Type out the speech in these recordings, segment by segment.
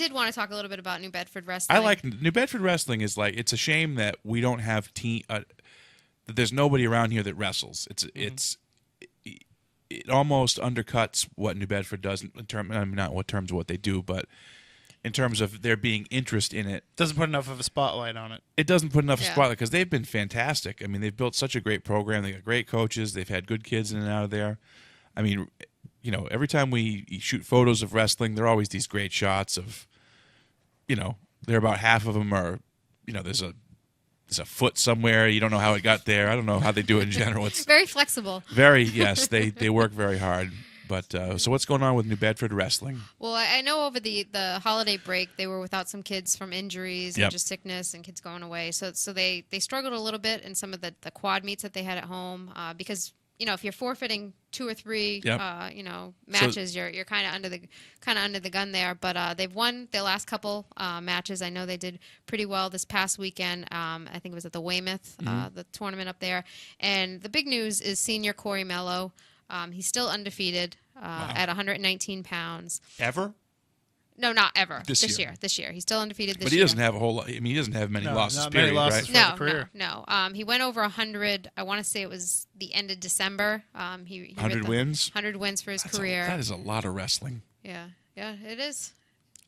did want to talk a little bit about New Bedford wrestling. I like New Bedford wrestling. Is like, it's a shame that we don't have that there's nobody around here that wrestles. It almost undercuts what New Bedford does in terms. I mean, not what terms of what they do, but in terms of there being interest in it. Doesn't put enough of a spotlight on it. It doesn't put enough of a spotlight because they've been fantastic. I mean, they've built such a great program. They got great coaches. They've had good kids in and out of there. I mean, every time we shoot photos of wrestling, there are always these great shots of, there about half of them are, there's a foot somewhere. You don't know how it got there. I don't know how they do it in general. It's very flexible. Yes, they work very hard. But so what's going on with New Bedford wrestling? Well, I know over the holiday break they were without some kids from injuries and just sickness and kids going away. So they struggled a little bit in some of the quad meets that they had at home because if you're forfeiting 2 or 3 matches, you're kind of under the gun there. But they've won their last couple matches. I know they did pretty well this past weekend. I think it was at the Weymouth, the tournament up there. And the big news is senior Corey Mello. He's still undefeated at 119 pounds. Ever? No, not ever. This year. This year. He's still undefeated this year. But he doesn't have a whole lot. I mean, he doesn't have many losses, not many period, losses right? for the career. No. He went over 100. I want to say it was the end of December. He 100 wins? 100 wins for his career. That is a lot of wrestling. Yeah, it is.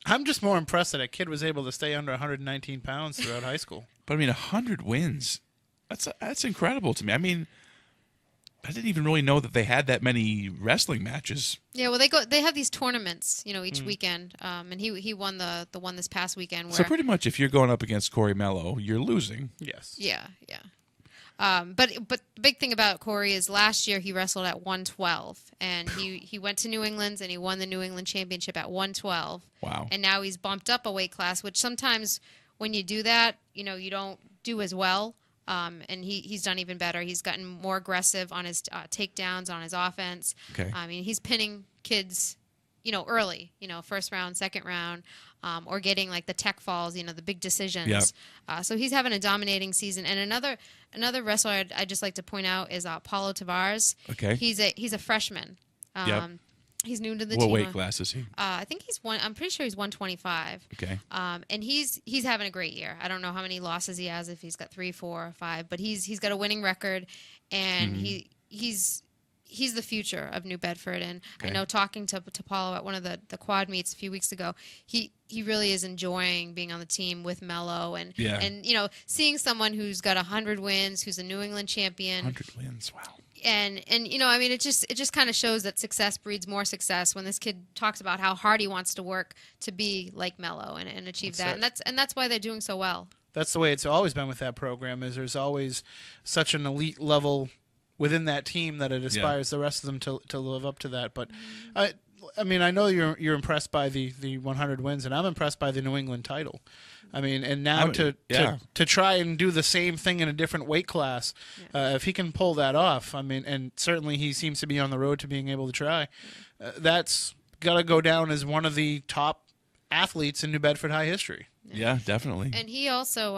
I'm just more impressed that a kid was able to stay under 119 pounds throughout high school. But, I mean, 100 wins. That's incredible to me. I mean, I didn't even really know that they had that many wrestling matches. Yeah, well, they have these tournaments, each weekend, and he won the one this past weekend. Where, so pretty much, if you're going up against Corey Mello, you're losing. Yes. Yeah. But the big thing about Corey is last year he wrestled at 112, and he went to New England and he won the New England Championship at 112. Wow. And now he's bumped up a weight class, which sometimes when you do that, you don't do as well. And he's done even better. He's gotten more aggressive on his takedowns, on his offense. Okay. I mean, he's pinning kids, early, first round, second round, or getting like the tech falls, the big decisions. Yep. So he's having a dominating season. And another wrestler I'd just like to point out is Paulo Tavares. Okay. He's a freshman. Yep. He's new to the What team. weight class is he? I think I'm pretty sure he's 125. Okay. And he's having a great year. I don't know how many losses he has, if he's got 3, 4, or 5, but he's got a winning record, and he's the future of New Bedford. And I know talking to Paulo at one of the quad meets a few weeks ago, he really is enjoying being on the team with Mello and seeing someone who's got 100 wins, who's a New England champion. 100 wins. Wow. And I mean, it just kind of shows that success breeds more success when this kid talks about how hard he wants to work to be like Mello and achieve that. And that's why they're doing so well. That's the way it's always been with that program, is there's always such an elite level within that team that it aspires the rest of them to live up to that. But I mean, I know you're impressed by the 100 wins, and I'm impressed by the New England title. I mean, and now to try and do the same thing in a different weight class, if he can pull that off, I mean, and certainly he seems to be on the road to being able to try, that's got to go down as one of the top athletes in New Bedford High history. Yeah, definitely. And he also,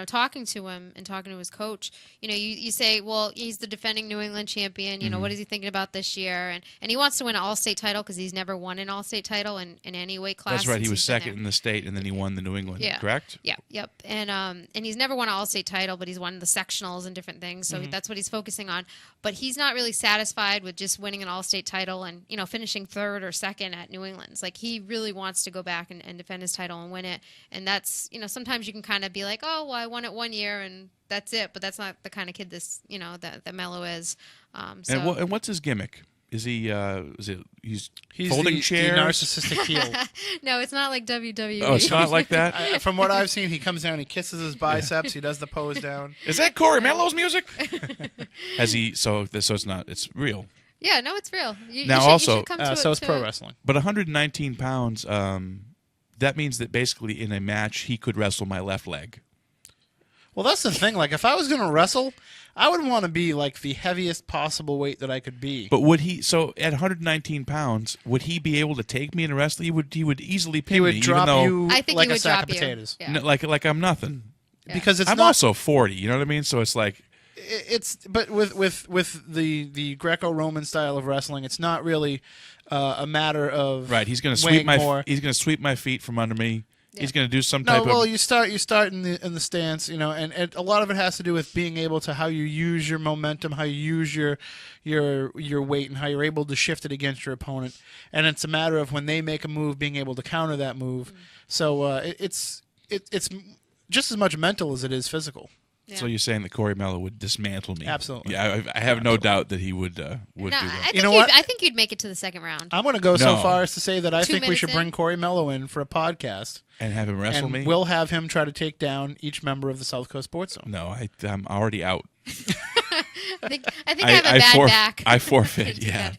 talking to him and talking to his coach, you say, well, he's the defending New England champion. What is he thinking about this year? And he wants to win an all-state title because he's never won an all-state title in any weight class. That's right. He was second in the state, and then he won the New England, correct? Yeah, yep. And he's never won an all-state title, but he's won the sectionals and different things. So that's what he's focusing on. But he's not really satisfied with just winning an all-state title and, finishing third or second at New England's. Like, he really wants to go back and defend his title and win it. And that's, sometimes you can kind of be like, oh, well, I won it one year and that's it. But that's not the kind of kid that Mello is. And what's his gimmick? Is he? He's folding chairs? The narcissistic heel. No, it's not like WWE. Oh, it's not like that. From what I've seen, he comes down, he kisses his biceps, he does the pose down. Is that Corey Mello's music? Has he? So it's not. It's real. Yeah, no, it's real. So it's pro wrestling. But 119 pounds. That means that basically in a match he could wrestle my left leg. Well, that's the thing. Like, if I was going to wrestle, I would want to be like the heaviest possible weight that I could be. But would he? So at 119 pounds, would he be able to take me in a wrestle? He would easily pin me. He would drop you I think like he would a sack drop of potatoes. You. Yeah. Like I'm nothing. Yeah. Because I'm also 40. You know what I mean? So it's like. But with the Greco-Roman style of wrestling, it's not really a matter of right. He's going to sweep my feet from under me. Yeah. He's going to do some type of. Well, you start in the stance, and a lot of it has to do with being able to how you use your momentum, how you use your weight, and how you're able to shift it against your opponent. And it's a matter of when they make a move, being able to counter that move. So it's just as much mental as it is physical. Yeah. So you're saying that Corey Mello would dismantle me? Absolutely. Yeah, I have no doubt that he would do that. I think you'd make it to the second round. I'm going to go so far as to say that I think we should bring Corey Mello in for a podcast. And have him wrestle me? We'll have him try to take down each member of the SouthCoast Sports Zone. No, I'm already out. I think I have a bad back. I forfeit, yeah.